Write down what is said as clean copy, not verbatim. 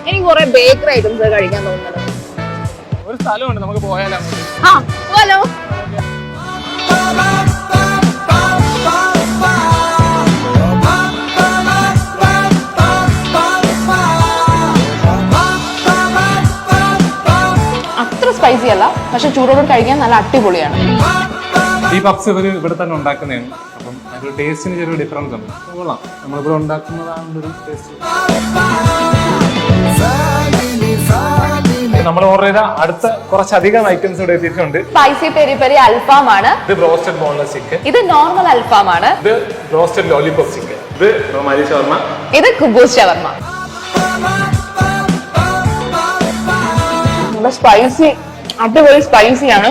എനിക്ക് കുറെ bakery items കഴിക്കാൻ തോന്നുന്നത്. ഒരു സ്ഥലമുണ്ട്, നമുക്ക് പോയാലോ? ആ പോലോ. അത്ര സ്പൈസി അല്ല, പക്ഷെ ചൂടോട് കഴിക്കാൻ നല്ല അടിപൊളിയാണ്. ഈ പപ്സ് ഇവര് ഇവിടെ തന്നെ ഉണ്ടാക്കുന്നതാണ്. അപ്പം അതിന്റെ ടേസ്റ്റിന് ചെറിയ ഡിഫറൻസ് ഉണ്ട്. കൊള്ളാം, നമ്മളിവിടെ ഉണ്ടാക്കുന്നതാണ് ഒരു ടേസ്റ്റ്. നമ്മൾ ഓർഡർ ചെയ്ത അടുത്ത കുറച്ചധികം ഐറ്റംസ് ഇവിടെ എത്തിയിട്ടുണ്ട്. സ്പൈസി പെരി പെരി അൽഫാം ആണ്. ഇത് ബ്രോസ്റ്റഡ് ബോൺലെസ് ചിക്കൻ. ഇത് നോർമൽ അൽഫാം ആണ്. ഇത് ബ്രോസ്റ്റഡ് ലോലിപോപ്പ് ചിക്കൻ. ഇത് റൊമാലി ഷവർമ. ഇത് കുബൂസ് ഷവർമ. സ്പൈസി, അടിപൊളി സ്പൈസിയാണ്.